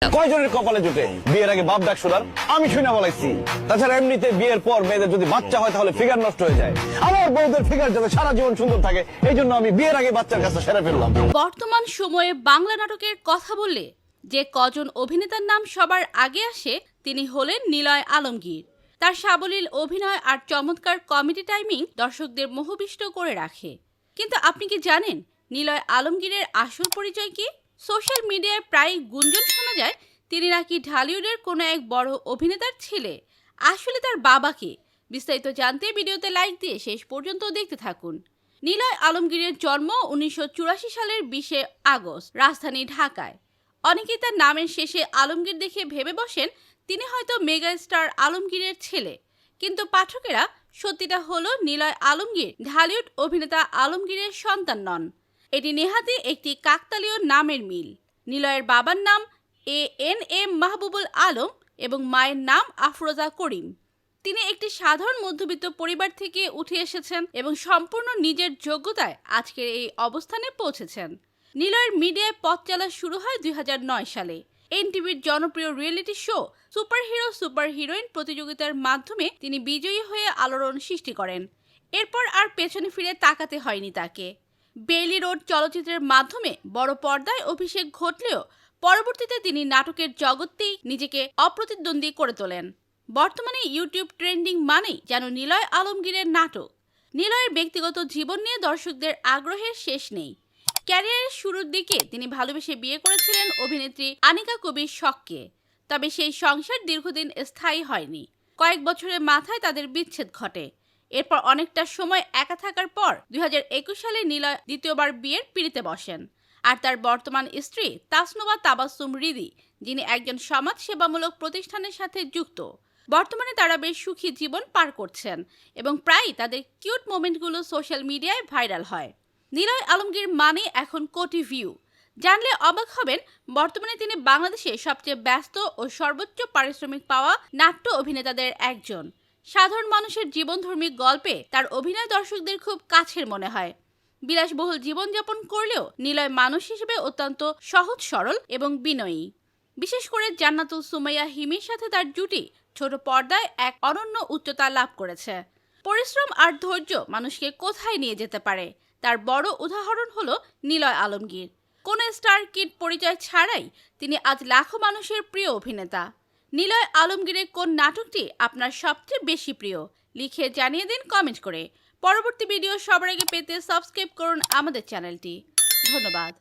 কয়জনের কপালে জুটে বিয়ের আগে বাপ ডাক শোনার? আমি শুনে বলাইছি। তাছাড়া এমনিতে বিয়ের পর মেয়েদের যদি বাচ্চা হয় তাহলে ফিগার নষ্ট হয়ে যায়। আমার বউদের ফিগার যাতে সারা জীবন সুন্দর থাকে, এই জন্য আমি বিয়ের আগে বাচ্চার কাছে সেরে ফেললাম। বর্তমান সময়ে বাংলা নাটকের কথা বললে যে কজন অভিনেতার নাম সবার আগে আসে তিনি হলেন নিলয় আলমগীর। তার সাবলীল অভিনয় আর চমৎকার কমেডি টাইমিং দর্শকদের মোহবিষ্ট করে রাখে। কিন্তু আপনি কি জানেন নিলয় আলমগীরের আসল পরিচয় কি? সোশ্যাল মিডিয়ায় প্রায় গুঞ্জন শোনা যায় তিনি নাকি ঢালিউডের কোনো এক বড় অভিনেতার ছেলে। আসলে তার বাবাকে বিস্তারিত জানতে ভিডিওতে লাইক দিয়ে শেষ পর্যন্ত দেখতে থাকুন। নিলয় আলমগীরের জন্ম 1984 সালের 20 আগস্ট রাজধানী ঢাকায়। অনেকেই তার নামের শেষে আলমগীর দেখে ভেবে বসেন তিনি হয়তো মেগা স্টার আলমগীরের ছেলে, কিন্তু পাঠকেরা সত্যিটা হলো নিলয় আলমগীর ঢালিউড অভিনেতা আলমগীরের সন্তান নন। এটি নেহাতি একটি কাকতালীয় নামের মিল। নিলয়ের বাবার নাম ANM মাহবুবুল আলম এবং মায়ের নাম আফরোজা করিম। তিনি একটি সাধারণ মধ্যবিত্ত পরিবার থেকে উঠে এসেছেন এবং সম্পূর্ণ নিজের যোগ্যতায় আজকের এই অবস্থানে পৌঁছেছেন। নিলয়ের মিডিয়ায় পথ চলা শুরু হয় 2009 সালে। এনটিভির জনপ্রিয় reality show super hero super heroine প্রতিযোগিতার মাধ্যমে তিনি বিজয়ী হয়ে আলোড়ন সৃষ্টি করেন। এরপর আর পেছনে ফিরে তাকাতে হয়নি তাকে। বেইলি রোড চলচ্চিত্রের মাধ্যমে বড় পর্দায় অভিষেক ঘটলেও পরবর্তীতে তিনি নাটকের জগতেই নিজেকে অপ্রতিদ্বন্দ্বী করে তোলেন। বর্তমানে ইউটিউব ট্রেন্ডিং মানেই যেন নিলয় আলমগীরের নাটক। নিলয়ের ব্যক্তিগত জীবন নিয়ে দর্শকদের আগ্রহের শেষ নেই। ক্যারিয়ারের শুরুর দিকে তিনি ভালোবেসে বিয়ে করেছিলেন অভিনেত্রী আনিকা কবির শখকে। তবে সেই সংসার দীর্ঘদিন স্থায়ী হয়নি। কয়েক বছরের মাথায় তাদের বিচ্ছেদ ঘটে। এরপর অনেকটা সময় একা থাকার পর 2021 সালে নিলয় দ্বিতীয়বার বিয়ের পিঁড়িতে বসেন। আর তার বর্তমান স্ত্রী তাসনুবা তাবাসসুম হৃদি, যিনি একজন সমাজ সেবামূলক প্রতিষ্ঠানের সাথে যুক্ত। বর্তমানে তারা বেশ সুখী জীবন পার করছেন এবং প্রায়ই তাদের কিউট মোমেন্টগুলো সোশ্যাল মিডিয়ায় ভাইরাল হয়। নিলয় আলমগীর মানে এখন কোটি ভিউ। জানলে অবাক হবেন, বর্তমানে তিনি বাংলাদেশে সবচেয়ে ব্যস্ত ও সর্বোচ্চ পারিশ্রমিক পাওয়া নাট্য অভিনেতাদের একজন। সাধারণ মানুষের জীবনধর্মী গল্পে তার অভিনয় দর্শকদের খুব কাছের মনে হয়। বিলাসবহুল জীবনযাপন করলেও নিলয় মানুষ হিসেবে অত্যন্ত সহজ সরল এবং বিনয়ী। বিশেষ করে জান্নাতুল সুমাইয়া হিমির সাথে তার জুটি ছোট পর্দায় এক অনন্য উচ্চতা লাভ করেছে। পরিশ্রম আর ধৈর্য মানুষকে কোথায় নিয়ে যেতে পারে তার বড় উদাহরণ হলো নিলয় আলমগীর। কোনো স্টার কিড পরিচয় ছাড়াই তিনি আজ লাখো মানুষের প্রিয় অভিনেতা। নিলয় আলমগীরের কোন নাটকটি আপনার সবচেয়ে বেশি প্রিয় লিখে জানিয়ে দিন কমেন্ট করে। পরবর্তী ভিডিও সবার আগে পেতে সাবস্ক্রাইব করুন আমাদের চ্যানেলটি। ধন্যবাদ।